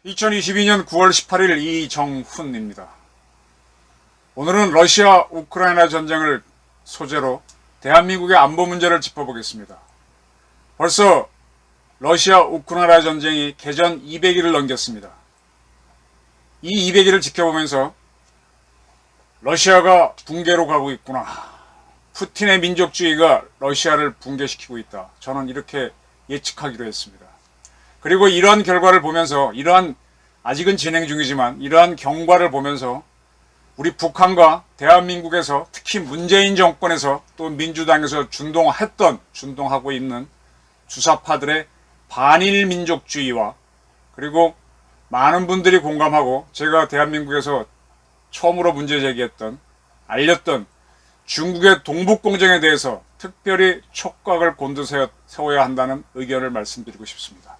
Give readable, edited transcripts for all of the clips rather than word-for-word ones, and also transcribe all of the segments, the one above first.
2022년 9월 18일 이정훈입니다. 오늘은 러시아 우크라이나 전쟁을 소재로 대한민국의 안보 문제를 짚어보겠습니다. 벌써 러시아 우크라이나 전쟁이 개전 200일을 넘겼습니다. 이 200일을 지켜보면서 러시아가 붕괴로 가고 있구나. 푸틴의 민족주의가 러시아를 붕괴시키고 있다. 저는 이렇게 예측하기로 했습니다. 그리고 이러한 결과를 보면서 아직은 진행 중이지만 이러한 경과를 보면서 우리 북한과 대한민국에서 특히 문재인 정권에서 또 민주당에서 준동하고 있는 주사파들의 반일 민족주의와 그리고 많은 분들이 공감하고 제가 대한민국에서 처음으로 문제 제기했던 알렸던 중국의 동북공정에 대해서 특별히 촉각을 곤두세워야 한다는 의견을 말씀드리고 싶습니다.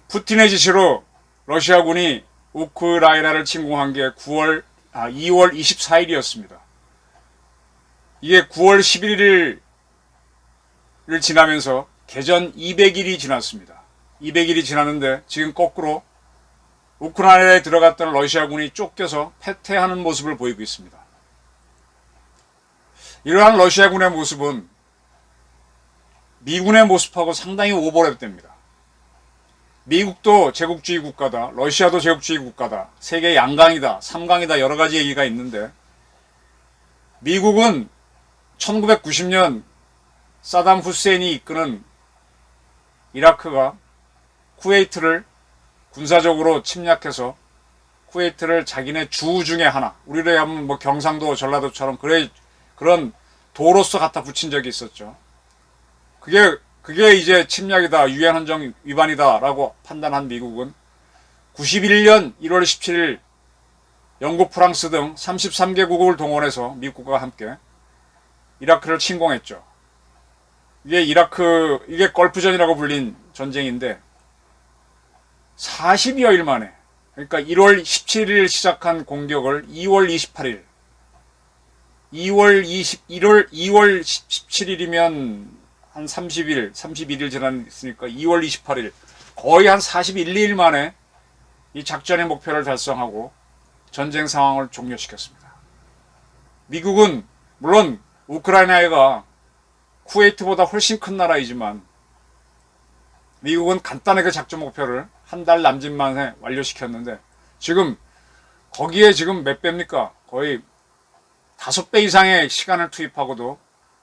푸틴의 지시로 러시아군이 우크라이나를 침공한 게 2월 24일이었습니다. 이게 9월 11일을 지나면서 개전 200일이 지났습니다. 200일이 지났는데 지금 거꾸로 우크라이나에 들어갔던 러시아군이 쫓겨서 패퇴하는 모습을 보이고 있습니다. 이러한 러시아군의 모습은 미군의 모습하고 상당히 오버랩됩니다. 미국도 제국주의 국가다. 러시아도 제국주의 국가다. 세계 양강이다. 삼강이다. 여러 가지 얘기가 있는데 미국은 1990년 사담 후세인이 이끄는 이라크가 쿠웨이트를 군사적으로 침략해서 쿠웨이트를 자기네 주 중에 하나, 우리로 하면 뭐 경상도, 전라도처럼 그런 도로서 갖다 붙인 적이 있었죠. 그게 이제 침략이다, 유엔 헌정 위반이다라고 판단한 미국은 91년 1월 17일 영국, 프랑스 등 33개국을 동원해서 미국과 함께 이라크를 침공했죠. 이게 걸프전이라고 불린 전쟁인데 40여일 만에, 그러니까 1월 17일 시작한 공격을 2월 28일, 2월 17일이면 한 31일 지났으니까 2월 28일, 거의 한 41, 2일 만에 이 작전의 목표를 달성하고 전쟁 상황을 종료시켰습니다. 미국은 물론 우크라이나가 쿠웨이트보다 훨씬 큰 나라이지만 미국은 간단하게 작전 목표를 한 달 남짓 만에 완료시켰는데 지금 거기에 지금 몇 배입니까? 거의 5배 이상의 시간을 투입하고도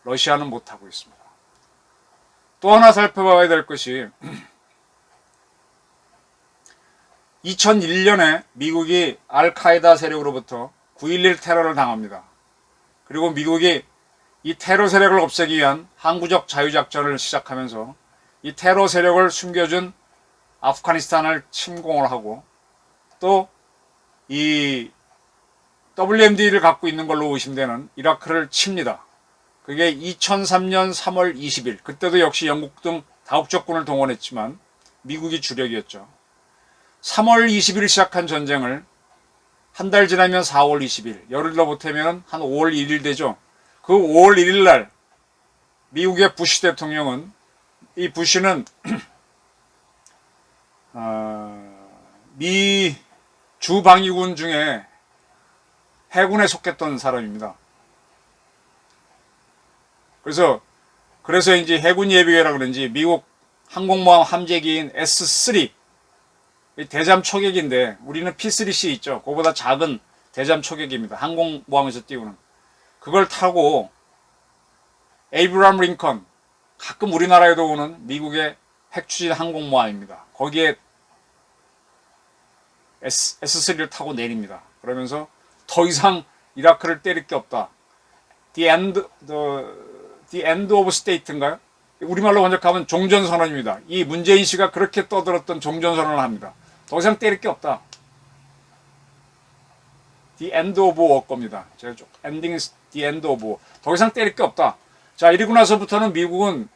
러시아는 못하고 있습니다. 또 하나 살펴봐야 될 것이 2001년에 미국이 알카에다 세력으로부터 9.11 테러를 당합니다. 그리고 미국이 이 테러 세력을 없애기 위한 항구적 자유작전을 시작하면서 이 테러 세력을 숨겨준 아프가니스탄을 침공을 하고 또 이 WMD를 갖고 있는 걸로 의심되는 이라크를 칩니다. 그게 2003년 3월 20일. 그때도 역시 영국 등 다국적군을 동원했지만 미국이 주력이었죠. 3월 20일 시작한 전쟁을 한 달 지나면 4월 20일, 열흘 더 보태면 한 5월 1일 되죠. 그 5월 1일 날 미국의 부시 대통령은, 이 부시는 미 주방위군 중에 해군에 속했던 사람입니다. 그래서 이제 해군 예비계라 그런지 미국 항공모함 함재기인 S3, 대잠 초계기인데 우리는 P3C 있죠. 그거보다 작은 대잠 초계기입니다. 항공모함에서 띄우는. 그걸 타고 에이브람 링컨, 가끔 우리나라에도 오는 미국의 핵추진 항공모함입니다. 거기에 S3를 타고 내립니다. 그러면서 더 이상 이라크를 때릴 게 없다. The end of state인가요? 우리말로 번역하면 종전선언입니다. 이 문재인 씨가 그렇게 떠들었던 종전선언을 합니다. 더 이상 때릴 게 없다. The end of war 겁니다. 제가 좀 ending is the end of war. 더 이상 때릴 게 없다. 자, 이러고 나서부터는 미국은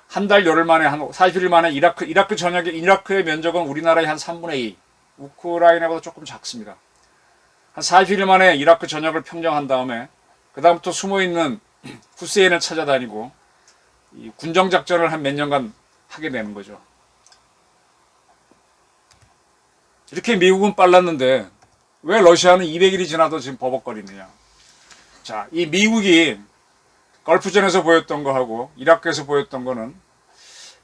한 달 열흘 만에, 한 40일 만에 이라크 전역에, 이라크의 면적은 우리나라의 한 3분의 2. 우크라이나보다 조금 작습니다. 한 40일 만에 이라크 전역을 평정한 다음에 그 다음부터 숨어있는 후세인을 찾아다니고 이 군정작전을 한 몇 년간 하게 되는 거죠. 이렇게 미국은 빨랐는데 왜 러시아는 200일이 지나도 지금 버벅거리느냐. 자, 이 미국이 걸프전에서 보였던 거하고 이라크에서 보였던 거는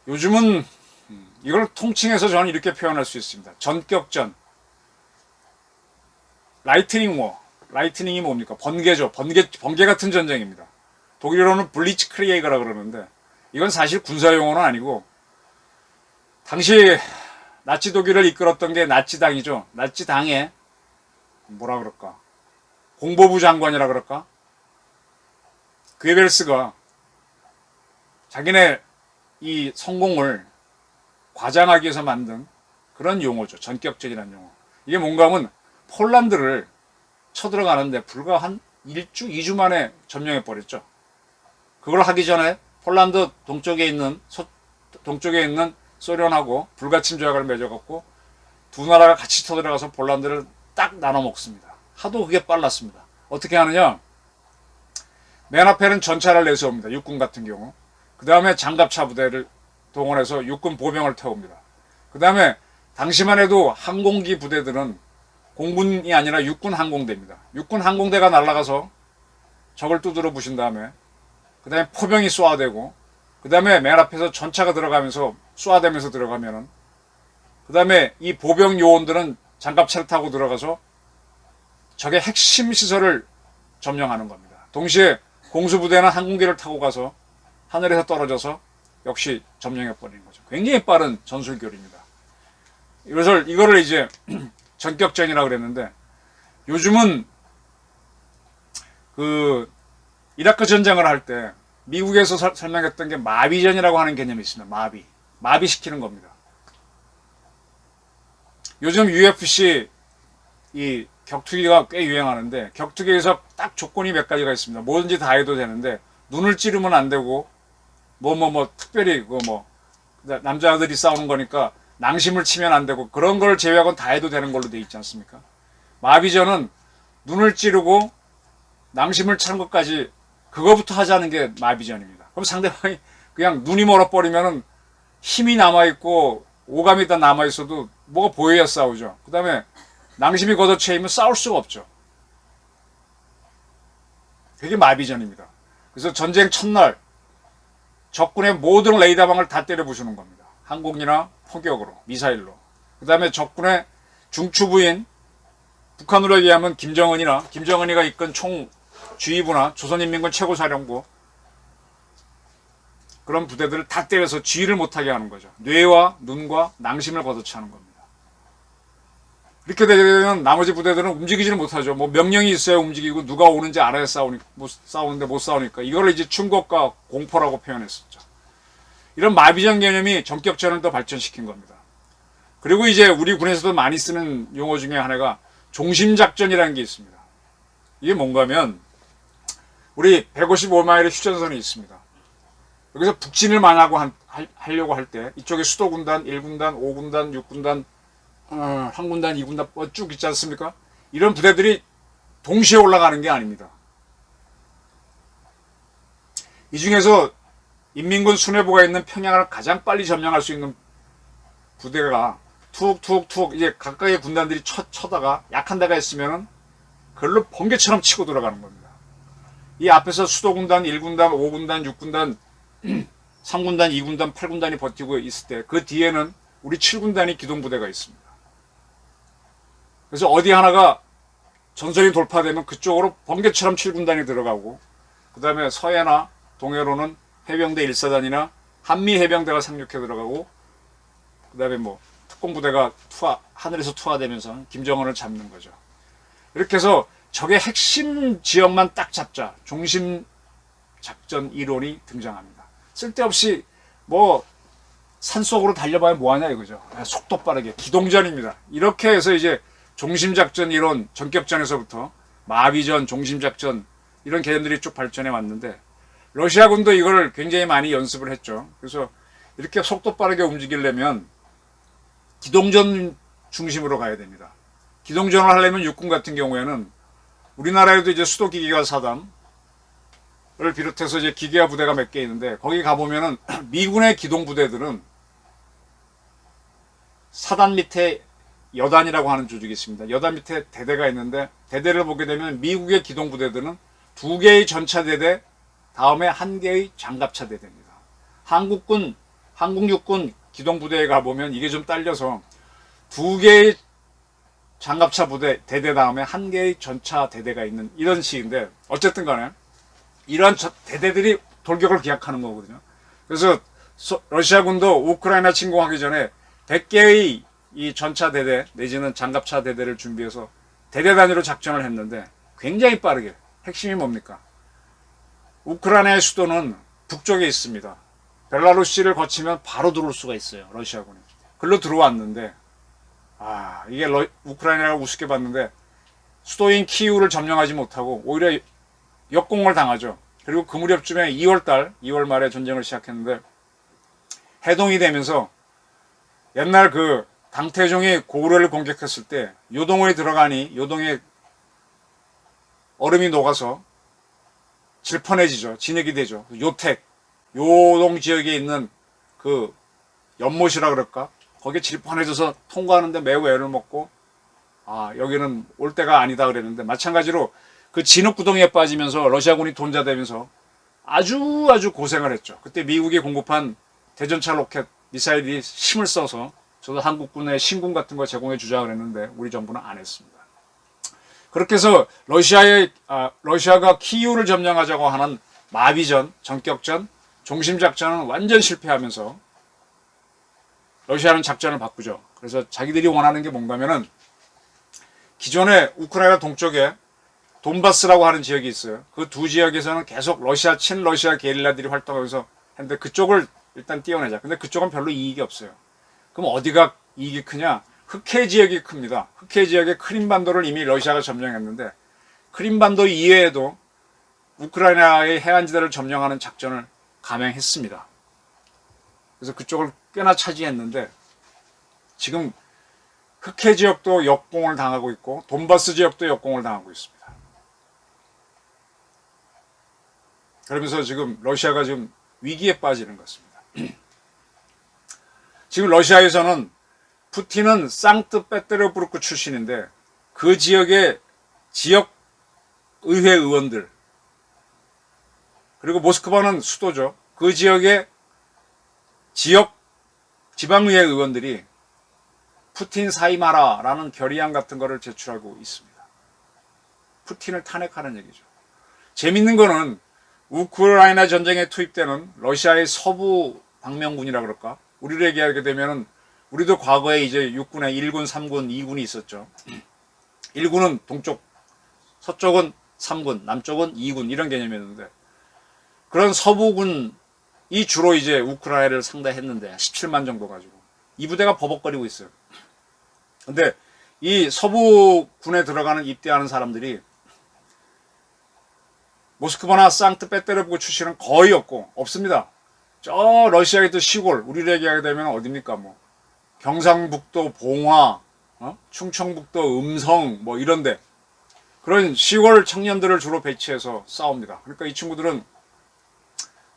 요즘은 이걸 통칭해서 저는 이렇게 표현할 수 있습니다. 전격전. 라이트닝 워. 라이트닝이 뭡니까? 번개죠. 번개 같은 전쟁입니다. 독일어로는 블리츠크리에이거라 그러는데 이건 사실 군사 용어는 아니고 당시 나치 독일을 이끌었던 게 나치당이죠. 나치당의 뭐라 그럴까? 공보부 장관이라 그럴까? 괴벨스가 자기네 이 성공을 과장하기 위해서 만든 그런 용어죠. 전격전이라는 용어. 이게 뭔가 하면 폴란드를 쳐들어가는데 불과 한 1주, 2주 만에 점령해 버렸죠. 그걸 하기 전에 폴란드 동쪽에 있는 소련하고 불가침 조약을 맺어갖고 두 나라가 같이 쳐들어가서 폴란드를 딱 나눠 먹습니다. 하도 그게 빨랐습니다. 어떻게 하느냐? 맨 앞에는 전차를 내세웁니다. 육군 같은 경우. 그 다음에 장갑차 부대를 동원해서 육군 보병을 태웁니다. 그 다음에 당시만 해도 항공기 부대들은 공군이 아니라 육군 항공대입니다. 육군 항공대가 날아가서 적을 두드려 부신 다음에 그 다음에 포병이 쏘아대고 그 다음에 맨 앞에서 전차가 들어가면서 쏘아대면서 들어가면은 그 다음에 이 보병 요원들은 장갑차를 타고 들어가서 적의 핵심 시설을 점령하는 겁니다. 동시에 공수부대는 항공기를 타고 가서 하늘에서 떨어져서 역시 점령해버리는 거죠. 굉장히 빠른 전술교류입니다. 이거를 이제 전격전이라고 그랬는데 요즘은 그 이라크 전쟁을 할 때 미국에서 설명했던 게 마비전이라고 하는 개념이 있습니다. 마비시키는 겁니다. 요즘 UFC 이 격투기가 꽤 유행하는데 격투기에서 딱 조건이 몇 가지가 있습니다. 뭐든지 다 해도 되는데 눈을 찌르면 안 되고 특별히 남자들이 싸우는 거니까 낭심을 치면 안 되고 그런 걸 제외하고는 다 해도 되는 걸로 돼 있지 않습니까? 마비전은 눈을 찌르고 낭심을 차는 것까지 그거부터 하자는 게 마비전입니다. 그럼 상대방이 그냥 눈이 멀어버리면은 힘이 남아있고 오감이 다 남아있어도 뭐가 보여야 싸우죠. 그 다음에 낭심이 걷어차이면 싸울 수가 없죠. 그게 마비전입니다. 그래서 전쟁 첫날 적군의 모든 레이더방을 다 때려 부수는 겁니다. 항공기나 포격으로, 미사일로. 그 다음에 적군의 중추부인 북한으로 얘기하면 김정은이가 이끈 총주의부나 조선인민군 최고사령부 그런 부대들을 다 때려서 지휘를 못하게 하는 거죠. 뇌와 눈과 낭심을 걷어차는 겁니다. 이렇게 되면 나머지 부대들은 움직이지는 못하죠. 명령이 있어야 움직이고 누가 오는지 알아야 싸우는데 못 싸우니까 이걸 이제 충격과 공포라고 표현했었죠. 이런 마비전 개념이 전격전을 더 발전시킨 겁니다. 그리고 이제 우리 군에서도 많이 쓰는 용어 중에 하나가 종심작전이라는 게 있습니다. 이게 뭔가 하면 우리 155마일의 휴전선이 있습니다. 여기서 북진을 만하고 하려고 할 때 이쪽에 수도군단, 1군단, 5군단, 6군단, 항군단, 2군단 쭉 있지 않습니까? 이런 부대들이 동시에 올라가는 게 아닙니다. 이 중에서 인민군 수뇌부가 있는 평양을 가장 빨리 점령할 수 있는 부대가 툭툭툭 이제 각각의 군단들이 쳐다가 약한 데가 있으면은 그걸로 번개처럼 치고 들어가는 겁니다. 이 앞에서 수도군단, 1군단, 5군단, 6군단, 3군단, 2군단, 8군단이 버티고 있을 때 그 뒤에는 우리 7군단이 기동부대가 있습니다. 그래서 어디 하나가 전선이 돌파되면 그쪽으로 번개처럼 7군단이 들어가고 그 다음에 서해나 동해로는 해병대 1사단이나 한미해병대가 상륙해 들어가고 그 다음에 특공부대가 하늘에서 투하되면서 김정은을 잡는 거죠. 이렇게 해서 적의 핵심 지역만 딱 잡자. 종심작전 이론이 등장합니다. 쓸데없이 산속으로 달려봐야 뭐하냐 이거죠. 속도 빠르게 기동전입니다. 이렇게 해서 이제 종심작전 이론, 전격전에서부터 마비전, 종심작전 이런 개념들이 쭉 발전해 왔는데 러시아군도 이걸 굉장히 많이 연습을 했죠. 그래서 이렇게 속도 빠르게 움직이려면 기동전 중심으로 가야 됩니다. 기동전을 하려면 육군 같은 경우에는 우리나라에도 이제 수도기계화 사단을 비롯해서 이제 기계화 부대가 몇 개 있는데 거기 가보면은 미군의 기동부대들은 사단 밑에 여단이라고 하는 조직이 있습니다. 여단 밑에 대대가 있는데 대대를 보게 되면 미국의 기동부대들은 2개의 전차대대 다음에 1개의 장갑차대대입니다. 한국육군 기동부대에 가보면 이게 좀 딸려서 2개의 장갑차 부대 대대 다음에 1개의 전차 대대가 있는 이런 식인데 어쨌든 간에 이러한 대대들이 돌격을 기약하는 거거든요. 그래서 러시아군도 우크라이나 침공하기 전에 100개의 이 전차 대대 내지는 장갑차 대대를 준비해서 대대 단위로 작전을 했는데 굉장히 빠르게 핵심이 뭡니까? 우크라이나의 수도는 북쪽에 있습니다. 벨라루시를 거치면 바로 들어올 수가 있어요. 러시아군이. 글로 들어왔는데 이게 우크라이나가 우습게 봤는데 수도인 키이우를 점령하지 못하고 오히려 역공을 당하죠. 그리고 그 무렵쯤에 2월 말에 전쟁을 시작했는데 해동이 되면서 옛날 그 당태종이 고구려를 공격했을 때 요동에 들어가니 요동에 얼음이 녹아서 질펀해지죠. 진액이 되죠. 요택, 요동 지역에 있는 그 연못이라 그럴까? 거기에 질펀해져서 통과하는데 매우 애를 먹고 여기는 올 때가 아니다 그랬는데 마찬가지로 그 진흙구덩이에 빠지면서 러시아군이 돈자되면서 아주 고생을 했죠. 그때 미국이 공급한 대전차 로켓 미사일이 힘을 써서 저도 한국군의 신군 같은 거 제공해 주자 그랬는데 우리 정부는 안 했습니다. 그렇게 해서 러시아가 키이우를 점령하자고 하는 마비전, 전격전, 종심작전은 완전 실패하면서 러시아는 작전을 바꾸죠. 그래서 자기들이 원하는 게 뭔가면은 기존에 우크라이나 동쪽에 돈바스라고 하는 지역이 있어요. 그 두 지역에서는 계속 친러시아 게릴라들이 활동하면서 했는데 그쪽을 일단 띄워내자. 근데 그쪽은 별로 이익이 없어요. 그럼 어디가 이익이 크냐? 흑해 지역이 큽니다. 흑해 지역의 크림반도를 이미 러시아가 점령했는데 크림반도 이외에도 우크라이나의 해안지대를 점령하는 작전을 감행했습니다. 그래서 그쪽을 꽤나 차지했는데 지금 흑해 지역도 역공을 당하고 있고 돈바스 지역도 역공을 당하고 있습니다. 그러면서 지금 러시아가 지금 위기에 빠지는 것 같습니다. 지금 러시아에서는 푸틴은 상트페테르부르크 출신인데 그 지역의 지역 의회 의원들 그리고 모스크바는 수도죠. 그 지역의 지역 지방의회 의원들이 푸틴 사임하라라는 결의안 같은 거를 제출하고 있습니다. 푸틴을 탄핵하는 얘기죠. 재밌는 거는 우크라이나 전쟁에 투입되는 러시아의 서부 방면군이라 그럴까? 우리를 얘기하게 되면은 우리도 과거에 이제 육군에 1군, 3군, 2군이 있었죠. 1군은 동쪽, 서쪽은 3군, 남쪽은 2군 이런 개념이었는데 그런 서부군이 주로 이제 우크라이나를 상대했는데 17만 정도 가지고 이 부대가 버벅거리고 있어요. 근데 이 서부군에 들어가는 입대하는 사람들이 모스크바나 상트페테르부르크 출신은 거의 없습니다. 저 러시아의 또 시골 우리를 얘기하게 되면 어딥니까 뭐 경상북도 봉화, 충청북도 음성 뭐 이런데 그런 시골 청년들을 주로 배치해서 싸웁니다. 그러니까 이 친구들은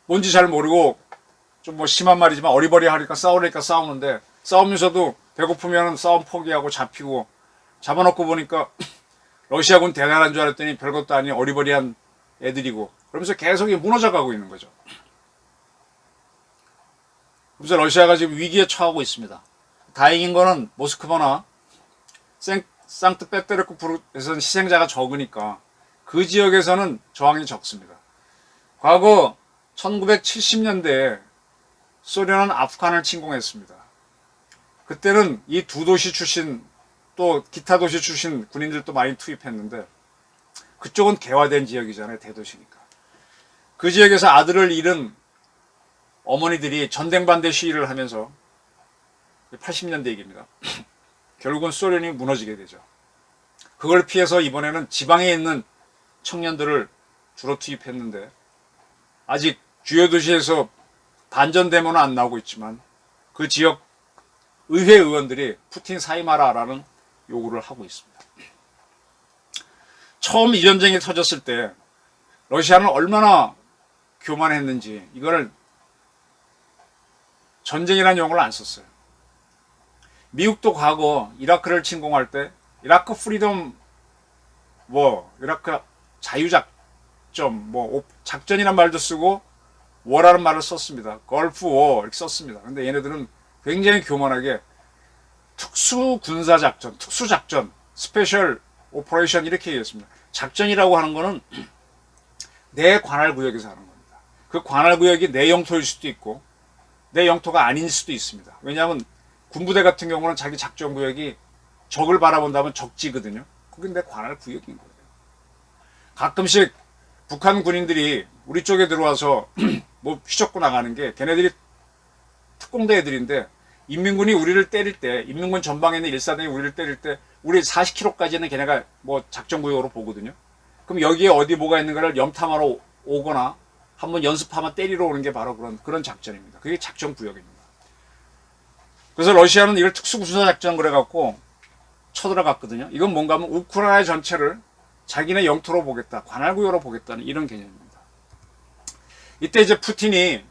뭔지 잘 모르고 좀 뭐 심한 말이지만 어리버리하니까 싸우니까 싸우는데 싸우면서도 배고프면 싸움 포기하고 잡히고 잡아놓고 보니까 러시아군 대단한 줄 알았더니 별것도 아닌 어리버리한 애들이고 그러면서 계속 무너져가고 있는 거죠. 그래서 러시아가 지금 위기에 처하고 있습니다. 다행인 거는 모스크바나 상트페테르부르크에서는 희생자가 적으니까 그 지역에서는 저항이 적습니다. 과거 1970년대에 소련은 아프간을 침공했습니다. 그때는 이 두 도시 출신 또 기타 도시 출신 군인들도 많이 투입했는데 그쪽은 개화된 지역이잖아요. 대도시니까. 그 지역에서 아들을 잃은 어머니들이 전쟁 반대 시위를 하면서 80년대 얘기입니다. 결국은 소련이 무너지게 되죠. 그걸 피해서 이번에는 지방에 있는 청년들을 주로 투입했는데 아직 주요 도시에서 반전 데모는 안 나오고 있지만 그 지역 의회 의원들이 푸틴 사임하라라는 요구를 하고 있습니다. 처음 이 전쟁이 터졌을 때 러시아는 얼마나 교만했는지 이거를 전쟁이라는 용어를 안 썼어요. 미국도 과거 이라크를 침공할 때 이라크 프리덤 이라크 자유작전 작전이란 말도 쓰고 워라는 말을 썼습니다. 걸프 워 이렇게 썼습니다. 근데 얘네들은 굉장히 교만하게 특수군사작전, 특수작전, 스페셜 오퍼레이션 이렇게 얘기했습니다. 작전이라고 하는 거는 내 관할구역에서 하는 겁니다. 그 관할구역이 내 영토일 수도 있고 내 영토가 아닌 수도 있습니다. 왜냐하면 군부대 같은 경우는 자기 작전구역이 적을 바라본다면 적지거든요. 그게 내 관할구역인 거예요. 가끔씩 북한 군인들이 우리 쪽에 들어와서 휘젓고 나가는 게 걔네들이 특공대 애들인데 인민군이 우리를 때릴 때 인민군 전방에 있는 일사단이 우리를 때릴 때 우리 40km까지는 걔네가 작전구역으로 보거든요. 그럼 여기에 어디 뭐가 있는가를 염탐하러 오거나 한번 연습하면 때리러 오는 게 바로 그런 작전입니다. 그게 작전구역입니다. 그래서 러시아는 이걸 특수군사작전 그래갖고 쳐들어갔거든요. 이건 뭔가 하면 우크라이나 전체를 자기네 영토로 보겠다, 관할구역으로 보겠다는 이런 개념입니다. 이때 이제 푸틴이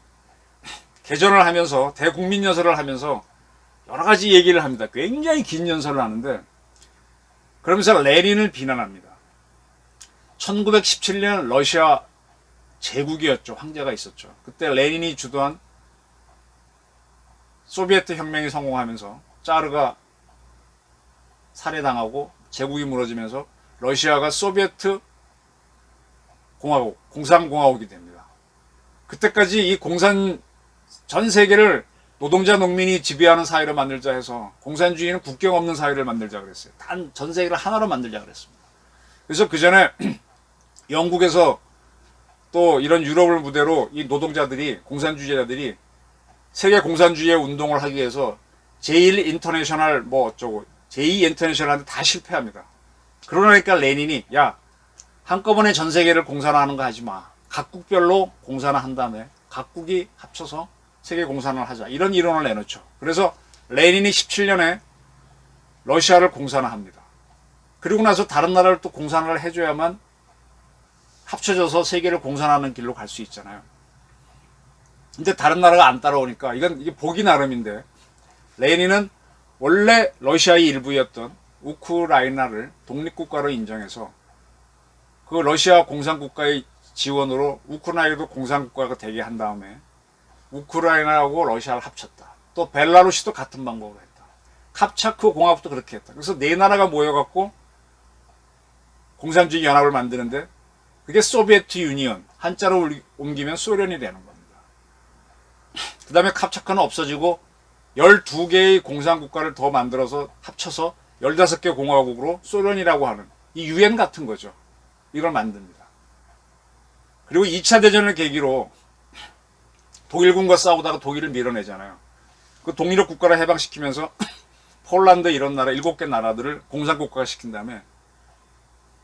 개전을 하면서 대국민 연설을 하면서 여러 가지 얘기를 합니다. 굉장히 긴 연설을 하는데 그러면서 레닌을 비난합니다. 1917년 러시아 제국이었죠. 황제가 있었죠. 그때 레닌이 주도한 소비에트 혁명이 성공하면서 짜르가 살해당하고 제국이 무너지면서 러시아가 소비에트 공화국, 공산공화국이 됩니다. 그때까지 이 전 세계를 노동자 농민이 지배하는 사회를 만들자 해서 공산주의는 국경 없는 사회를 만들자 그랬어요. 단 전 세계를 하나로 만들자 그랬습니다. 그래서 그 전에 영국에서 또 이런 유럽을 무대로 이 노동자들이 공산주의자들이 세계 공산주의의 운동을 하기 위해서 제1 인터내셔널 제2 인터내셔널한테 다 실패합니다. 그러니까 레닌이 한꺼번에 전 세계를 공산화하는 거 하지 마. 각국별로 공산화한 다음에 각국이 합쳐서 세계 공산화를 하자. 이런 이론을 내놓죠. 그래서 레닌이 17년에 러시아를 공산화합니다. 그리고 나서 다른 나라를 또 공산화를 해줘야만 합쳐져서 세계를 공산화하는 길로 갈 수 있잖아요. 근데 다른 나라가 안 따라오니까 이게 보기 나름인데 레닌은 원래 러시아의 일부였던 우크라이나를 독립국가로 인정해서 그 러시아 공산국가의 지원으로 우크라이나도 공산국가가 되게 한 다음에 우크라이나하고 러시아를 합쳤다. 또 벨라루시도 같은 방법으로 했다. 캅차크 공화국도 그렇게 했다. 그래서 네 나라가 모여갖고 공산주의 연합을 만드는데 그게 소비에트 유니언, 한자로 옮기면 소련이 되는 겁니다. 그 다음에 캅차크는 없어지고 12개의 공산국가를 더 만들어서 합쳐서 15개 공화국으로 소련이라고 하는 이 유엔 같은 거죠. 이걸 만듭니다. 그리고 2차 대전을 계기로 독일군과 싸우다가 독일을 밀어내잖아요. 그 독립 국가를 해방시키면서 폴란드 이런 나라 7개 나라들을 공산국가화 시킨 다음에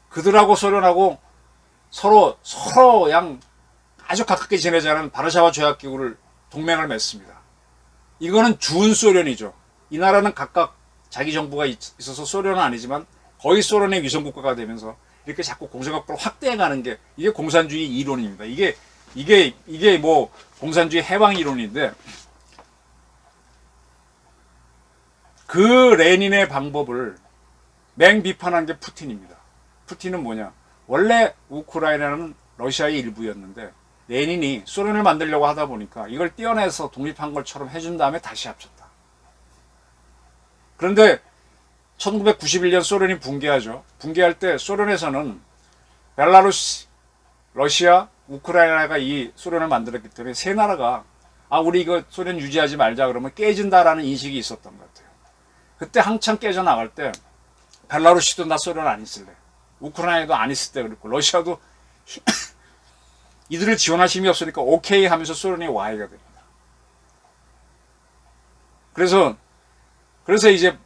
그들하고 소련하고 서로 아주 가깝게 지내자는 바르샤바 조약기구를 동맹을 맺습니다. 이거는 준 소련이죠. 이 나라는 각각 자기 정부가 있어서 소련은 아니지만 거의 소련의 위성국가가 되면서 이렇게 자꾸 공산국가를 확대해가는 게 이게 공산주의 이론입니다. 이게 공산주의 해방 이론인데 그 레닌의 방법을 맹비판한 게 푸틴입니다. 푸틴은 뭐냐? 원래 우크라이나는 러시아의 일부였는데 레닌이 소련을 만들려고 하다 보니까 이걸 떼어내서 독립한 것처럼 해준 다음에 다시 합쳤다. 그런데 1991년 소련이 붕괴하죠. 붕괴할 때 소련에서는 벨라루시, 러시아, 우크라이나가 이 소련을 만들었기 때문에 세 나라가 우리 이거 소련 유지하지 말자 그러면 깨진다라는 인식이 있었던 것 같아요. 그때 한창 깨져나갈 때 벨라루시도 나 소련 안 있을래. 우크라이나도 안 있을 때 그랬고 러시아도 이들을 지원할 힘이 없으니까 오케이 하면서 소련이 와해가 됩니다. 그래서 이제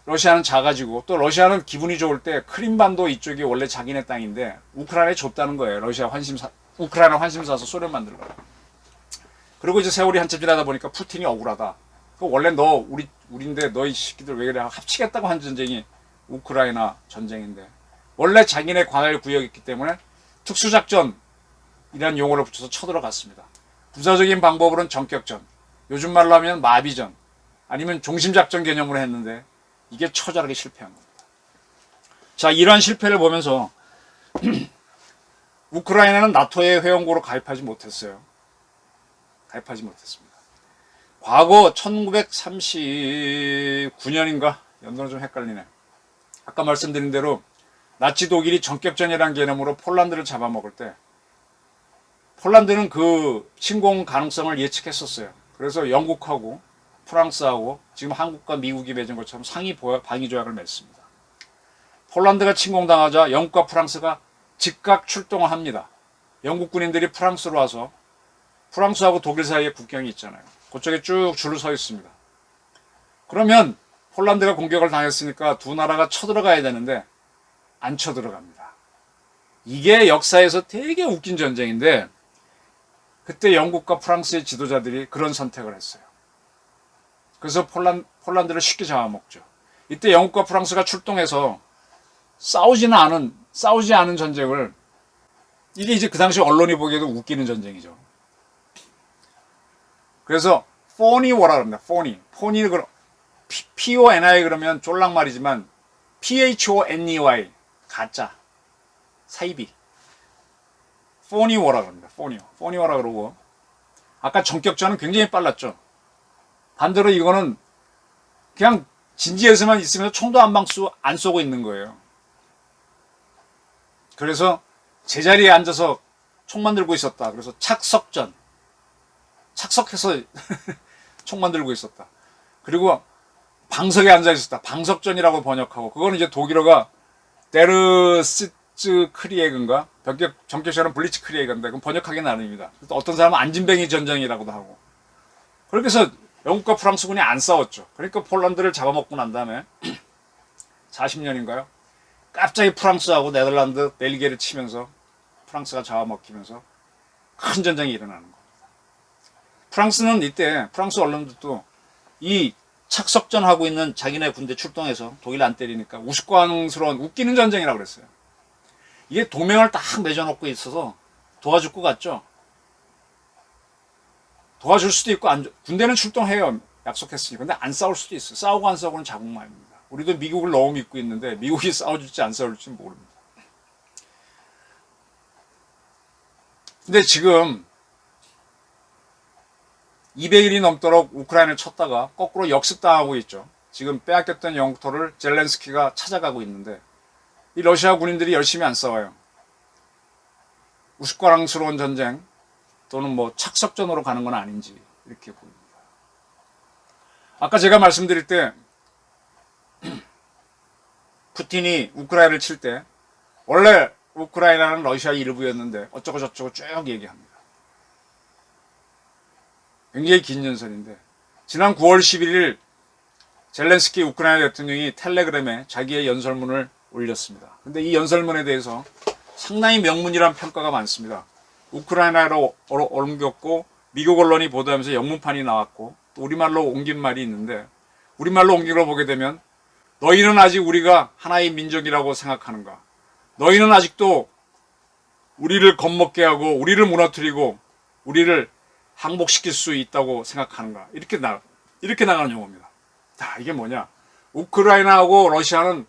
러시아는 작아지고 또 러시아는 기분이 좋을 때 크림반도 이쪽이 원래 자기네 땅인데 우크라이나에 줬다는 거예요. 우크라이나 환심 사서 소련 만들려고. 그리고 이제 세월이 한참 지나다 보니까 푸틴이 억울하다. 원래 우리인데 너희 새끼들 왜 그래? 합치겠다고 한 전쟁이 우크라이나 전쟁인데 원래 자기네 관할 구역이기 때문에 특수작전이라는 용어를 붙여서 쳐들어갔습니다. 부사적인 방법으로는 전격전, 요즘 말로 하면 마비전, 아니면 종심작전 개념으로 했는데 이게 처절하게 실패한 겁니다. 자, 이러한 실패를 보면서 우크라이나는 나토의 회원국으로 가입하지 못했어요. 가입하지 못했습니다. 과거 1939년인가? 연도는 좀 헷갈리네. 아까 말씀드린 대로 나치 독일이 전격전이라는 개념으로 폴란드를 잡아먹을 때 폴란드는 그 침공 가능성을 예측했었어요. 그래서 영국하고 프랑스하고 지금 한국과 미국이 맺은 것처럼 상위 방위 조약을 맺습니다. 폴란드가 침공당하자 영국과 프랑스가 즉각 출동을 합니다. 영국 군인들이 프랑스로 와서 프랑스하고 독일 사이에 국경이 있잖아요. 그쪽에 쭉 줄을 서 있습니다. 그러면 폴란드가 공격을 당했으니까 두 나라가 쳐들어가야 되는데 안 쳐들어갑니다. 이게 역사에서 되게 웃긴 전쟁인데 그때 영국과 프랑스의 지도자들이 그런 선택을 했어요. 그래서 폴란드를 쉽게 잡아먹죠. 이때 영국과 프랑스가 출동해서 싸우지 않은 전쟁을, 이게 이제 그 당시 언론이 보기에도 웃기는 전쟁이죠. 그래서 phony war라고 합니다. phony는 그럼 PONI 그러면 쫄랑말이지만 PHONEY 가짜, 사이비, phony war라고 합니다. phony war라고 그러고, 아까 전격전은 굉장히 빨랐죠. 반대로 이거는 그냥 진지에서만 있으면서 총도 안 쏘고 있는 거예요. 그래서 제자리에 앉아서 총만 들고 있었다. 그래서 착석해서 총만 들고 있었다. 그리고 방석에 앉아 있었다. 방석전이라고 번역하고, 그거는 이제 독일어가 데르시츠 크리에그인가? 전격전은 블리츠 크리에그인데, 그건 번역하기 나름입니다. 어떤 사람은 안진뱅이 전쟁이라고도 하고. 그렇게 해서 영국과 프랑스군이 안 싸웠죠. 그러니까 폴란드를 잡아먹고 난 다음에 40년인가요? 갑자기 프랑스하고 네덜란드, 벨기에를 치면서 프랑스가 잡아먹히면서 큰 전쟁이 일어나는 겁니다. 프랑스는 이때, 프랑스 언론들도 이 착석전하고 있는 자기네 군대 출동해서 독일 안 때리니까 우스꽝스러운 웃기는 전쟁이라고 그랬어요. 이게 동맹을 딱 맺어놓고 있어서 도와줄 것 같죠? 도와줄 수도 있고, 군대는 출동해요. 약속했으니까. 근데 안 싸울 수도 있어요. 싸우고 안 싸우고는 자국만입니다. 우리도 미국을 너무 믿고 있는데 미국이 싸워줄지 안 싸워줄지 모릅니다. 근데 지금 200일이 넘도록 우크라이나를 쳤다가 거꾸로 역습당하고 있죠. 지금 빼앗겼던 영토를 젤렌스키가 찾아가고 있는데 이 러시아 군인들이 열심히 안 싸워요. 우스꽝스러운 전쟁 또는 뭐 착석전으로 가는 건 아닌지 이렇게 보입니다. 아까 제가 말씀드릴 때 푸틴이 우크라이나를 칠 때 원래 우크라이나는 러시아 일부였는데 어쩌고 저쩌고 쭉 얘기합니다. 굉장히 긴 연설인데 지난 9월 11일 젤렌스키 우크라이나 대통령이 텔레그램에 자기의 연설문을 올렸습니다. 근데 이 연설문에 대해서 상당히 명문이란 평가가 많습니다. 우크라이나로 옮겼고 미국 언론이 보도하면서 영문판이 나왔고 또 우리말로 옮긴 말이 있는데, 우리말로 옮긴 걸 보게 되면 너희는 아직 우리가 하나의 민족이라고 생각하는가? 너희는 아직도 우리를 겁먹게 하고 우리를 무너뜨리고 우리를 항복시킬 수 있다고 생각하는가? 이렇게 나가는 용어입니다. 자, 이게 뭐냐? 우크라이나하고 러시아는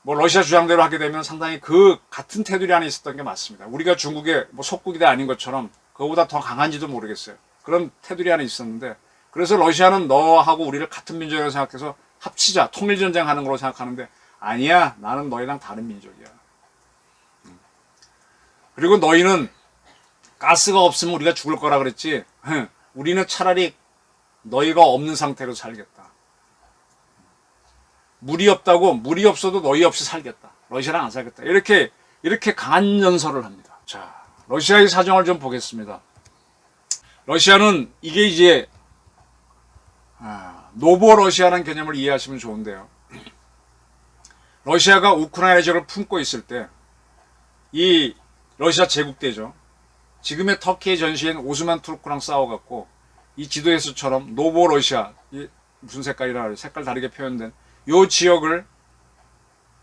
뭐 러시아 주장대로 하게 되면 상당히 그 같은 테두리 안에 있었던 게 맞습니다. 우리가 중국의 뭐 속국이 아닌 것처럼 그거보다 더 강한지도 모르겠어요. 그런 테두리 안에 있었는데, 그래서 러시아는 너하고 우리를 같은 민족이라고 생각해서 합치자, 통일전쟁 하는 걸로 생각하는데, 아니야, 나는 너희랑 다른 민족이야. 그리고 너희는 가스가 없으면 우리가 죽을 거라 그랬지, 우리는 차라리 너희가 없는 상태로 살겠다. 물이 없어도 너희 없이 살겠다. 러시아랑 안 살겠다. 이렇게 강한 연설을 합니다. 자, 러시아의 사정을 좀 보겠습니다. 러시아는 이게 이제 노보러시아라는 개념을 이해하시면 좋은데요. 러시아가 우크라이나 지역을 품고 있을 때 이 러시아 제국대죠. 지금의 터키의 전시인 오스만 투르크랑 싸워갖고 이 지도에서처럼 노보러시아, 무슨 색깔이라 색깔 다르게 표현된 요 지역을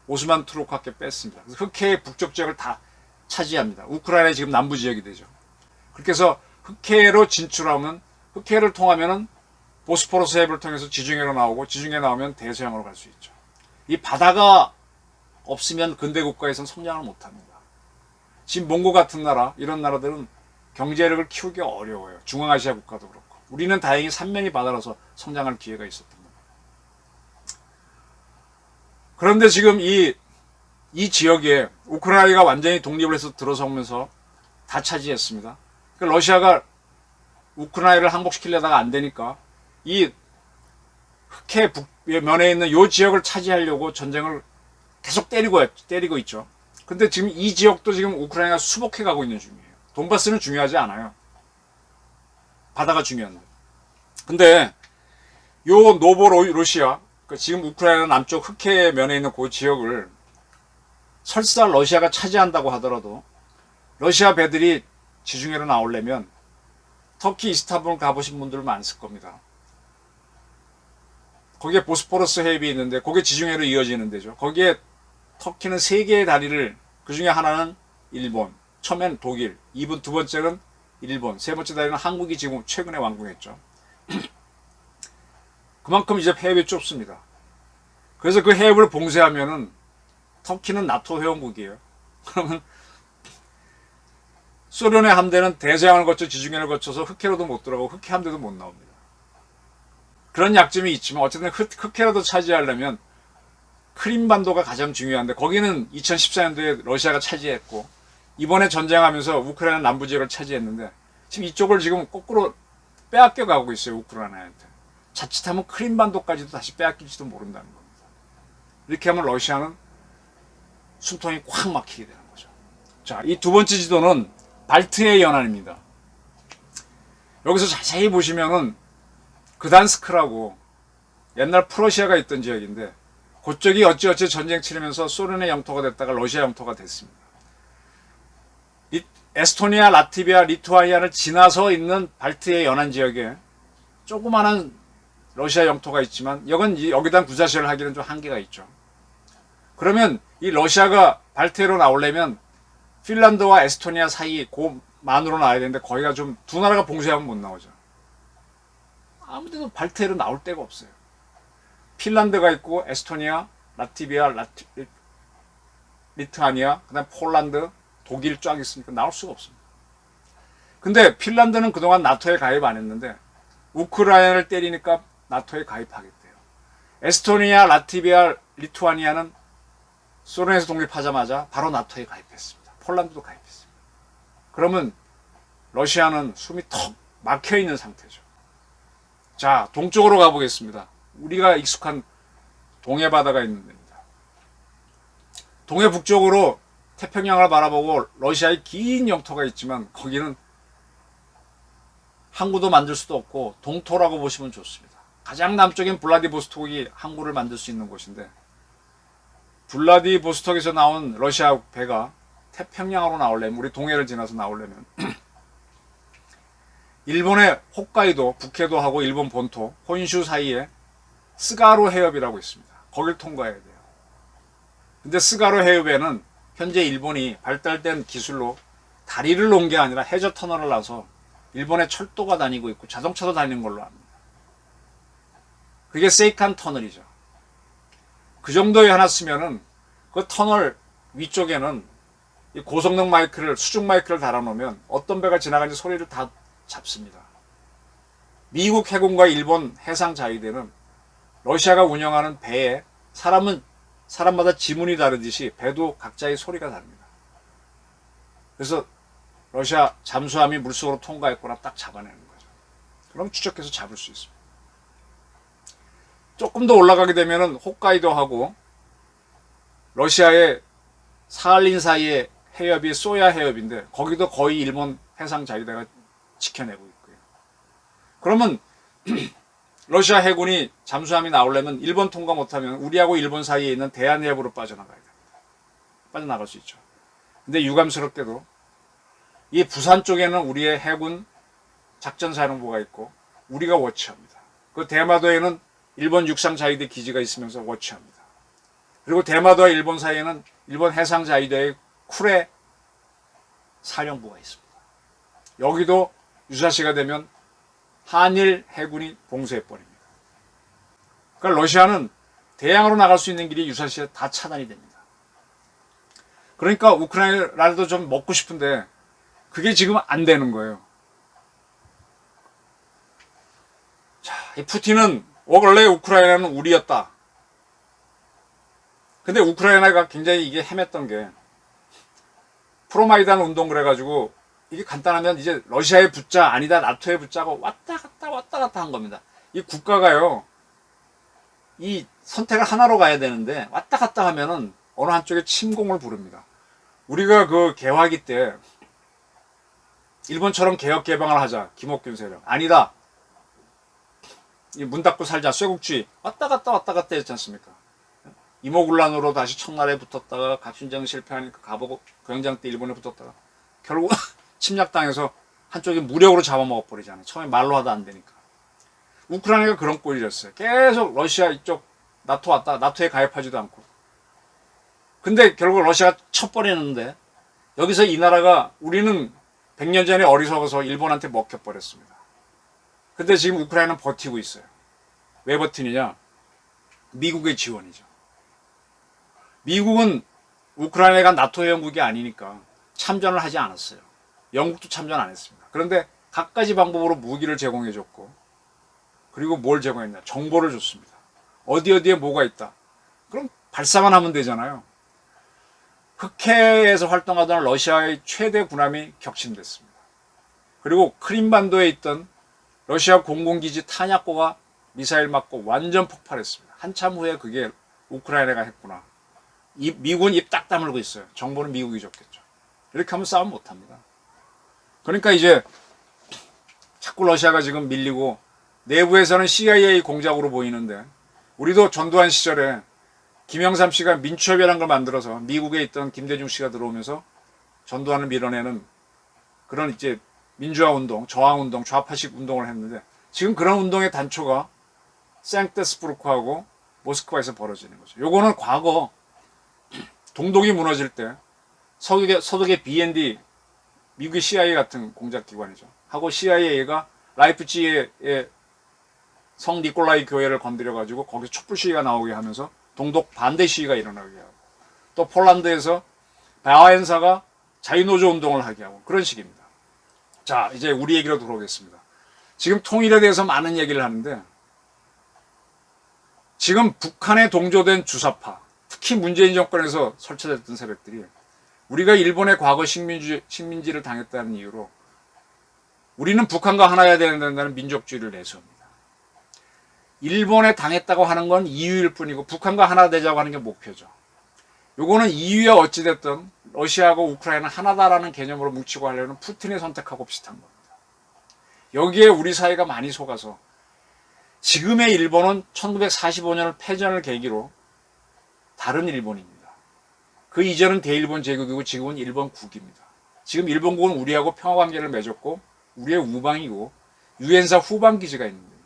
오스만 투르크한테 뺐습니다. 그래서 흑해의 북쪽 지역을 다 차지합니다. 우크라이나의 지금 남부 지역이 되죠. 그렇게 해서 흑해로 진출하면, 흑해를 통하면은 보스포러스 해협을 통해서 지중해로 나오고, 지중해 나오면 대서양으로 갈 수 있죠. 이 바다가 없으면 근대 국가에서는 성장을 못합니다. 지금 몽고 같은 나라, 이런 나라들은 경제력을 키우기 어려워요. 중앙아시아 국가도 그렇고. 우리는 다행히 삼면이 바다라서 성장할 기회가 있었던 겁니다. 그런데 지금 이 지역에 우크라이나가 완전히 독립을 해서 들어서면서 다 차지했습니다. 그러니까 러시아가 우크라이나를 항복시키려다가 안 되니까 이 흑해 북면에 있는 이 지역을 차지하려고 전쟁을 계속 때리고 있죠. 근데 지금 이 지역도 지금 우크라이나가 수복해 가고 있는 중이에요. 돈바스는 중요하지 않아요. 바다가 중요한데. 근데 요 노보로시아, 지금 우크라이나 남쪽 흑해 면에 있는 그 지역을 설사 러시아가 차지한다고 하더라도 러시아 배들이 지중해로 나오려면 터키 이스탄불 가보신 분들 많을 겁니다. 거기에 보스포러스 해협이 있는데 거기에 지중해로 이어지는 데죠. 거기에 터키는 3개의 다리를, 그 중에 하나는 일본, 처음엔 독일, 두 번째는 일본, 세 번째 다리는 한국이 지금 최근에 완공했죠. 그만큼 이제 해협이 좁습니다. 그래서 그 해협을 봉쇄하면은 터키는 나토 회원국이에요. 그러면 소련의 함대는 대서양을 거쳐 지중해를 거쳐서 흑해로도 못 들어가고 흑해 함대도 못 나옵니다. 그런 약점이 있지만 어쨌든 흑해라도 차지하려면 크림반도가 가장 중요한데 거기는 2014년도에 러시아가 차지했고 이번에 전쟁하면서 우크라이나 남부 지역을 차지했는데 지금 이쪽을 지금 거꾸로 빼앗겨 가고 있어요. 우크라이나한테. 자칫하면 크림반도까지도 다시 빼앗길지도 모른다는 겁니다. 이렇게 하면 러시아는 숨통이 꽉 막히게 되는 거죠. 자, 이 두 번째 지도는 발트해 연안입니다. 여기서 자세히 보시면은 그단스크라고 옛날 프러시아가 있던 지역인데 그쪽이 어찌어찌 전쟁 치르면서 소련의 영토가 됐다가 러시아 영토가 됐습니다. 에스토니아, 라트비아, 리투아니아를 지나서 있는 발트해 연안 지역에 조그마한 러시아 영토가 있지만 여기다 군사시설을 하기는 좀 한계가 있죠. 그러면 이 러시아가 발트해로 나오려면 핀란드와 에스토니아 사이 고만으로 나와야 되는데 거기가 좀 두 나라가 봉쇄하면 못 나오죠. 아무데도 발트해로 나올 데가 없어요. 핀란드가 있고 에스토니아, 라트비아, 리투아니아, 그다음 폴란드, 독일 쫙 있으니까 나올 수가 없습니다. 근데 핀란드는 그동안 나토에 가입 안 했는데 우크라이나를 때리니까 나토에 가입하겠대요. 에스토니아, 라트비아, 리투아니아는 소련에서 독립하자마자 바로 나토에 가입했습니다. 폴란드도 가입했습니다. 그러면 러시아는 숨이 턱 막혀 있는 상태죠. 자, 동쪽으로 가보겠습니다. 우리가 익숙한 동해 바다가 있는 데입니다. 동해 북쪽으로 태평양을 바라보고 러시아의 긴 영토가 있지만 거기는 항구도 만들 수도 없고 동토라고 보시면 좋습니다. 가장 남쪽인 블라디보스톡이 항구를 만들 수 있는 곳인데 블라디보스톡에서 나온 러시아 배가 태평양으로 나오려면, 우리 동해를 지나서 나오려면 일본의 홋카이도, 북해도하고 일본 본토, 혼슈 사이에 스가로 해협이라고 있습니다. 거길 통과해야 돼요. 근데 스가로 해협에는 현재 일본이 발달된 기술로 다리를 놓은 게 아니라 해저 터널을 놔서 일본의 철도가 다니고 있고 자동차도 다니는 걸로 압니다. 그게 세이칸 터널이죠. 그 정도에 하나 쓰면은 그 터널 위쪽에는 이 고성능 마이크를, 수중 마이크를 달아놓으면 어떤 배가 지나가는지 소리를 다 잡습니다. 미국 해군과 일본 해상 자위대는 러시아가 운영하는 배에 사람마다 지문이 다르듯이 배도 각자의 소리가 다릅니다. 그래서 러시아 잠수함이 물속으로 통과했거나 딱 잡아내는 거죠. 그럼 추적해서 잡을 수 있습니다. 조금 더 올라가게 되면은 홋카이도하고 러시아의 사할린 사이의 해협이 소야 해협인데 거기도 거의 일본 해상 자위대가 지켜내고 있고요. 그러면 러시아 해군이 잠수함이 나오려면 일본 통과 못하면 우리하고 일본 사이에 있는 대한해협으로 빠져나가야 됩니다. 빠져나갈 수 있죠. 근데 유감스럽게도 이 부산 쪽에는 우리의 해군 작전사령부가 있고 우리가 워치합니다. 그 대마도에는 일본 육상 자위대 기지가 있으면서 워치합니다. 그리고 대마도와 일본 사이에는 일본 해상자위대의 쿠레 사령부가 있습니다. 여기도 유사시가 되면 한일 해군이 봉쇄해버립니다. 그러니까 러시아는 대양으로 나갈 수 있는 길이 유사시에 다 차단이 됩니다. 그러니까 우크라이나라도 좀 먹고 싶은데 그게 지금 안 되는 거예요. 자, 이 푸틴은 원래 우크라이나는 우리였다. 근데 우크라이나가 굉장히 이게 헤맸던 게 프로마이단 운동 그래가지고 이게 간단하면 이제 러시아의 붙자 아니다 나토의 붙자가 왔다 갔다 한 겁니다. 이 국가가요 이 선택을 하나로 가야 되는데 왔다 갔다 하면은 어느 한쪽에 침공을 부릅니다. 우리가 그 개화기 때 일본처럼 개혁 개방을 하자 김옥균 세력 아니다 이 문 닫고 살자 쇠국주의 왔다 갔다 했지 않습니까? 이모군란으로 다시 청나라에 붙었다가 갑신정 실패하니까 가보고 고영장 때 일본에 붙었다가 결국 침략당해서 한쪽이 무력으로 잡아먹어버리잖아요. 처음에 말로 하다 안 되니까. 우크라이나가 그런 꼴이었어요. 계속 러시아 이쪽 나토 왔다 나토에 가입하지도 않고. 근데 결국 러시아가 쳐버리는데 여기서 이 나라가 우리는 100년 전에 어리석어서 일본한테 먹혀버렸습니다. 근데 지금 우크라이나는 버티고 있어요. 왜 버티느냐? 미국의 지원이죠. 미국은 우크라이나가 나토 회원국이 아니니까 참전을 하지 않았어요. 영국도 참전 안 했습니다. 그런데 갖가지 방법으로 무기를 제공해줬고 그리고 뭘 제공했냐? 정보를 줬습니다. 어디에 뭐가 있다. 그럼 발사만 하면 되잖아요. 흑해에서 활동하던 러시아의 최대 군함이 격침됐습니다. 그리고 크림반도에 있던 러시아 공군기지 탄약고가 미사일 맞고 완전 폭발했습니다. 한참 후에 그게 우크라이나가 했구나. 미국은 입 딱 다물고 있어요. 정보는 미국이 줬겠죠. 이렇게 하면 싸움 못합니다. 그러니까 이제 자꾸 러시아가 지금 밀리고 내부에서는 CIA 공작으로 보이는데 우리도 전두환 시절에 김영삼 씨가 민추협이라는 걸 만들어서 미국에 있던 김대중 씨가 들어오면서 전두환을 밀어내는 그런 이제 민주화 운동, 저항 운동, 좌파식 운동을 했는데 지금 그런 운동의 단초가 생테스부르크하고 모스크바에서 벌어지는 거죠. 요거는 과거 동독이 무너질 때 서독의 BND 미국의 CIA 같은 공작기관이죠. 하고 CIA가 라이프치히의 성 니콜라이 교회를 건드려가지고 거기서 촛불 시위가 나오게 하면서 동독 반대 시위가 일어나게 하고 또 폴란드에서 바하엔사가 자유노조 운동을 하게 하고 그런 식입니다. 자, 이제 우리 얘기로 들어오겠습니다. 지금 통일에 대해서 많은 얘기를 하는데 지금 북한에 동조된 주사파 특히 문재인 정권에서 설치됐던 세력들이 우리가 일본의 과거 식민지를 당했다는 이유로 우리는 북한과 하나여야 된다는 민족주의를 내세웁니다. 일본에 당했다고 하는 건 이유일 뿐이고 북한과 하나 되자고 하는 게 목표죠. 요거는 이유야 어찌됐든 러시아하고 우크라이나 하나다라는 개념으로 뭉치고 하려는 푸틴의 선택하고 비슷한 겁니다. 여기에 우리 사회가 많이 속아서 지금의 일본은 1945년을 패전을 계기로 다른 일본입니다. 그 이전은 대일본 제국이고 지금은 일본국입니다. 지금 일본국은 우리하고 평화관계를 맺었고 우리의 우방이고 유엔사 후방기지가 있는 겁니다.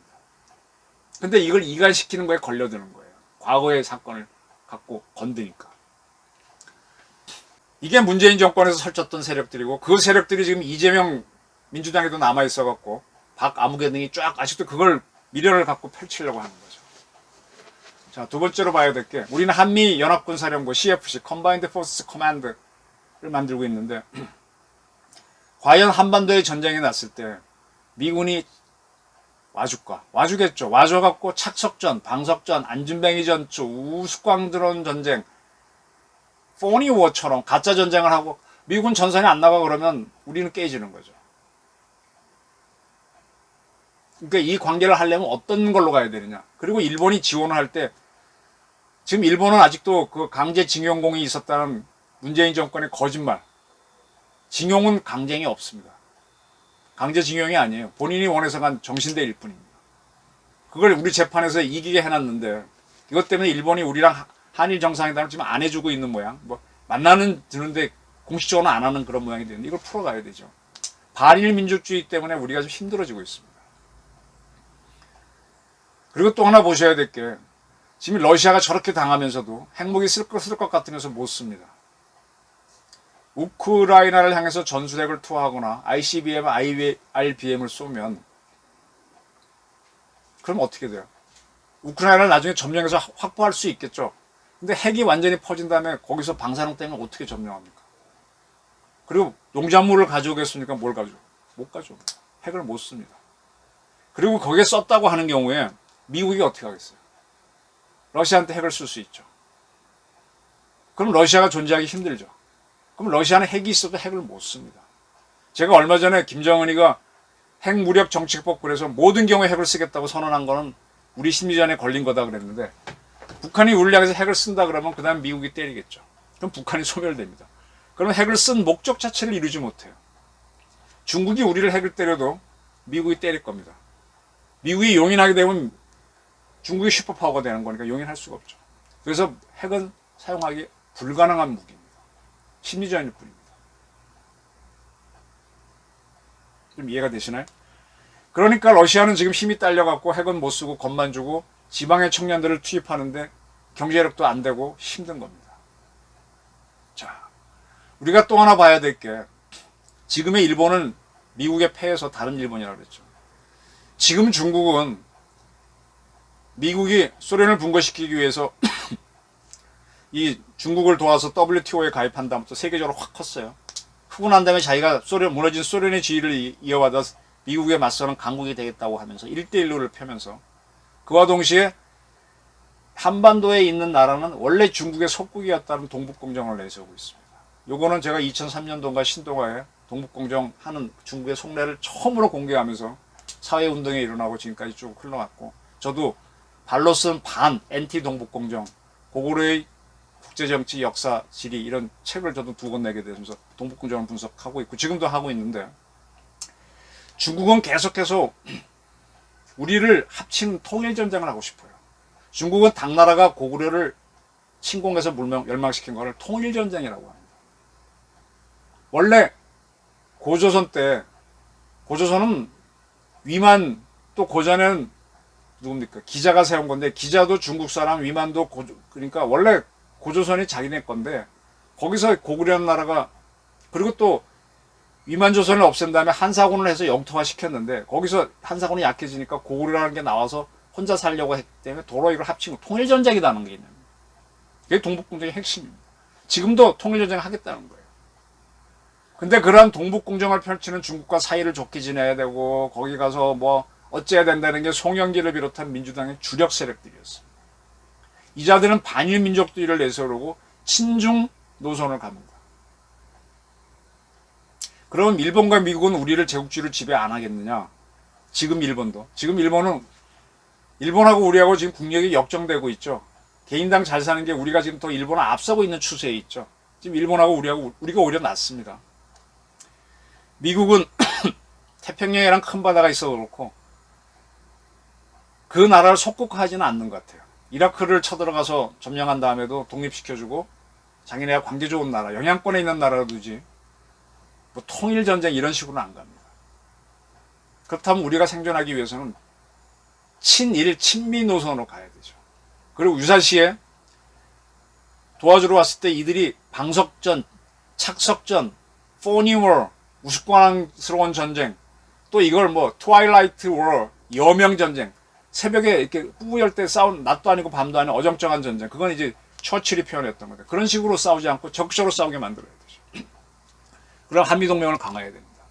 근데 이걸 이간시키는 거에 걸려드는 거예요. 과거의 사건을 갖고 건드니까. 이게 문재인 정권에서 설쳤던 세력들이고 그 세력들이 지금 이재명 민주당에도 남아있어갖고 박아무개 등이 쫙 아직도 그걸 미련을 갖고 펼치려고 하는 거죠. 자, 두 번째로 봐야 될 게 우리는 한미연합군사령부 CFC Combined Forces Command를 만들고 있는데 과연 한반도에 전쟁이 났을 때 미군이 와줄까? 와주겠죠. 와줘갖고 착석전, 방석전, 안준뱅이 전투, 우스꽝 드론 전쟁, 포니워처럼 가짜 전쟁을 하고 미군 전선에 안 나가 그러면 우리는 깨지는 거죠. 그러니까 이 관계를 하려면 어떤 걸로 가야 되느냐. 그리고 일본이 지원을 할 때 지금 일본은 아직도 그 강제징용공이 있었다는 문재인 정권의 거짓말. 징용은 강쟁이 없습니다. 강제징용이 아니에요. 본인이 원해서 간 정신대일 뿐입니다. 그걸 우리 재판에서 이기게 해놨는데 이것 때문에 일본이 우리랑 한일 정상회담을 지금 안 해주고 있는 모양. 뭐 만나는 드는데 공식적으로 안 하는 그런 모양이 되는데 이걸 풀어가야 되죠. 반일 민족주의 때문에 우리가 좀 힘들어지고 있습니다. 그리고 또 하나 보셔야 될 게 지금 러시아가 저렇게 당하면서도 핵무기 쓸 것 같으면서 못 씁니다. 우크라이나를 향해서 전술핵을 투하하거나 ICBM, IRBM을 쏘면 그럼 어떻게 돼요? 우크라이나를 나중에 점령해서 확보할 수 있겠죠. 근데 핵이 완전히 퍼진 다음에 거기서 방사능 때문에 어떻게 점령합니까? 그리고 농작물을 가져오겠습니까? 뭘 가져오? 못 가져옵니다. 핵을 못 씁니다. 그리고 거기에 썼다고 하는 경우에 미국이 어떻게 하겠어요? 러시아한테 핵을 쓸 수 있죠. 그럼 러시아가 존재하기 힘들죠. 그럼 러시아는 핵이 있어도 핵을 못 씁니다. 제가 얼마 전에 김정은이가 핵무력 정치법 그래서 모든 경우에 핵을 쓰겠다고 선언한 거는 우리 심리전에 걸린 거다 그랬는데 북한이 우리를 향해서 핵을 쓴다 그러면 그 다음 미국이 때리겠죠. 그럼 북한이 소멸됩니다. 그러면 핵을 쓴 목적 자체를 이루지 못해요. 중국이 우리를 핵을 때려도 미국이 때릴 겁니다. 미국이 용인하게 되면 중국이 슈퍼파워가 되는 거니까 용인할 수가 없죠. 그래서 핵은 사용하기 불가능한 무기입니다. 심리전일 뿐입니다. 좀 이해가 되시나요? 그러니까 러시아는 지금 힘이 딸려갖고 핵은 못 쓰고 겁만 주고 지방의 청년들을 투입하는데 경제력도 안 되고 힘든 겁니다. 자, 우리가 또 하나 봐야 될 게 지금의 일본은 미국의 패에서 다른 일본이라고 그랬죠. 지금 중국은 미국이 소련을 분거시키기 위해서 이 중국을 도와서 WTO에 가입한 다음부터 세계적으로 확 컸어요. 크고 난 다음에 자기가 무너진 소련의 지위를 이어받아 미국에 맞서는 강국이 되겠다고 하면서 1대1로를 펴면서 그와 동시에 한반도에 있는 나라는 원래 중국의 속국이었다는 동북공정을 내세우고 있습니다. 요거는 제가 2003년도인가 신동아에 동북공정 하는 중국의 속내를 처음으로 공개하면서 사회운동이 일어나고 지금까지 쭉 흘러갔고 저도 발로슨 반 엔티 동북공정 고구려의 국제정치 역사 지리 이런 책을 저도 2권 내게 되면서 동북공정을 분석하고 있고 지금도 하고 있는데 중국은 계속해서 우리를 합친 통일전쟁을 하고 싶어요. 중국은 당나라가 고구려를 침공해서 멸망시킨 것을 통일전쟁이라고 합니다. 원래 고조선 때 고조선은 위만 또 고전에는 누굽니까? 기자가 세운 건데 기자도 중국 사람 위만도 그러니까 원래 고조선이 자기네 건데 거기서 고구려라는 나라가 그리고 또 위만조선을 없앤 다음에 한사군을 해서 영토화 시켰는데 거기서 한사군이 약해지니까 고구려라는 게 나와서 혼자 살려고 했기 때문에 도로 이걸 합친 거 통일전쟁이라는 게 있는 거예요. 그게 동북공정의 핵심입니다. 지금도 통일전쟁 하겠다는 거예요. 근데 그러한 동북공정을 펼치는 중국과 사이를 좋게 지내야 되고 거기 가서 뭐 어째야 된다는 게 송영길을 비롯한 민주당의 주력 세력들이었어요. 이 자들은 반일 민족주의를 내세우고 친중 노선을 갑니다. 그럼 일본과 미국은 우리를 제국주의를 지배 안 하겠느냐? 지금 일본도. 지금 일본은 일본하고 우리하고 지금 국력이 역정되고 있죠. 개인당 잘 사는 게 우리가 지금 더 일본을 앞서고 있는 추세에 있죠. 지금 일본하고 우리가 오히려 낫습니다. 미국은 태평양이랑 큰 바다가 있어 그렇고 그 나라를 속국하지는 않는 것 같아요. 이라크를 쳐들어가서 점령한 다음에도 독립시켜주고 자기네가 관계 좋은 나라, 영향권에 있는 나라로 두지 뭐 통일전쟁 이런 식으로는 안 갑니다. 그렇다면 우리가 생존하기 위해서는 친일, 친미 노선으로 가야 되죠. 그리고 유사시에 도와주러 왔을 때 이들이 방석전, 착석전, 포니워, 우스꽝스러운 전쟁, 또 이걸 뭐 트와일라이트 워, 여명전쟁, 새벽에 이렇게 뿌열 때 싸운 낮도 아니고 밤도 아닌 어정쩡한 전쟁, 그건 이제 처칠이 표현했던 거다. 그런 식으로 싸우지 않고 적극적으로 싸우게 만들어야 되죠. 그럼 한미동맹을 강화해야 됩니다.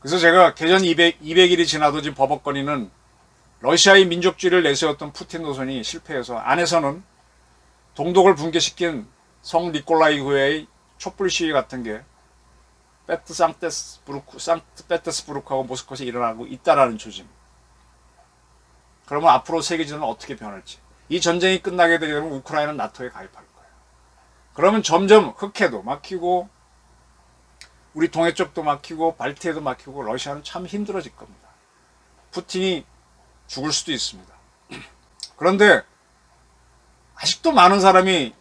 그래서 제가 개전 200일이 지나도 지금 버벅거리는 러시아의 민족주의를 내세웠던 푸틴 노선이 실패해서 안에서는 동독을 붕괴시킨 성 니콜라이 교회의 촛불 시위 같은 게 상트페테스부르크하고 모스크바에서 일어나고 있다라는 조짐. 그러면 앞으로 세계지는 어떻게 변할지. 이 전쟁이 끝나게 되면 우크라이나는 나토에 가입할 거예요. 그러면 점점 흑해도 막히고 우리 동해 쪽도 막히고 발트해도 막히고 러시아는 참 힘들어질 겁니다. 푸틴이 죽을 수도 있습니다. 그런데 아직도 많은 사람이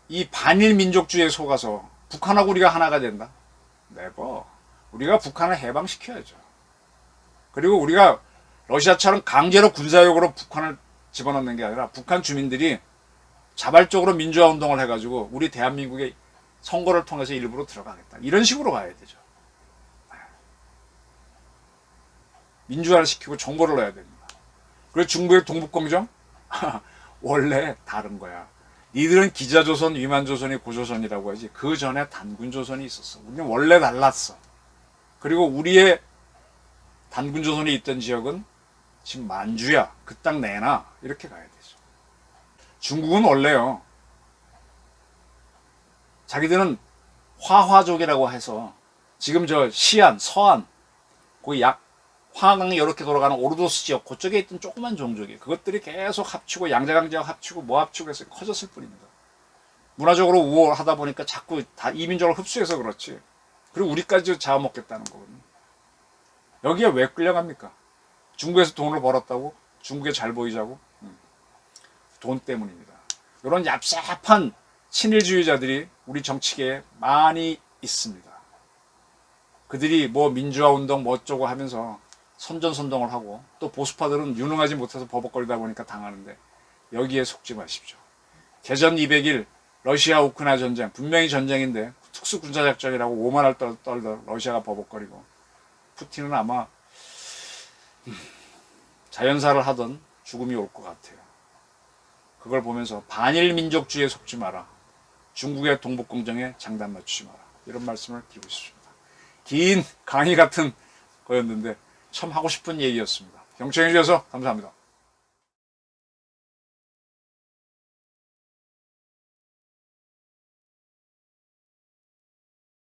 이 반일 민족주의에 속아서 북한하고 우리가 하나가 된다. 네버. 우리가 북한을 해방시켜야죠. 그리고 우리가 러시아처럼 강제로 군사력으로 북한을 집어넣는 게 아니라 북한 주민들이 자발적으로 민주화 운동을 해가지고 우리 대한민국의 선거를 통해서 일부러 들어가겠다. 이런 식으로 가야 되죠. 민주화를 시키고 정보를 넣어야 됩니다. 그리고 중국의 동북공정? 원래 다른 거야. 니들은 기자조선, 위만조선이 고조선이라고 하지. 그 전에 단군조선이 있었어. 우리는 원래 달랐어. 그리고 우리의 단군조선이 있던 지역은 지금 만주야. 그 땅 내놔. 이렇게 가야 되죠. 중국은 원래요. 자기들은 화화족이라고 해서 지금 저 시안, 서안, 거기 화강이 이렇게 돌아가는 오르도스 지역 그쪽에 있던 조그만 종족이 그것들이 계속 합치고 양자강제하고 합치고 뭐 합치고 해서 커졌을 뿐입니다. 문화적으로 우월하다 보니까 자꾸 다 이민족을 흡수해서 그렇지. 그리고 우리까지 잡아먹겠다는 거거든요. 여기에 왜 끌려갑니까? 중국에서 돈을 벌었다고? 중국에 잘 보이자고? 돈 때문입니다. 이런 얍삽한 친일주의자들이 우리 정치계에 많이 있습니다. 그들이 뭐 민주화 운동 뭐 어쩌고 하면서 선전선동을 하고 또 보수파들은 유능하지 못해서 버벅거리다 보니까 당하는데 여기에 속지 마십시오. 개전 200일 러시아 우크라이나 전쟁 분명히 전쟁인데 특수군사작전이라고 오만을 떨던 러시아가 버벅거리고 푸틴은 아마 자연사를 하던 죽음이 올 것 같아요. 그걸 보면서 반일 민족주의에 속지 마라. 중국의 동북공정에 장단 맞추지 마라. 이런 말씀을 드리고 싶습니다. 긴 강의 같은 거였는데 참 하고 싶은 얘기였습니다. 경청해 주셔서 감사합니다.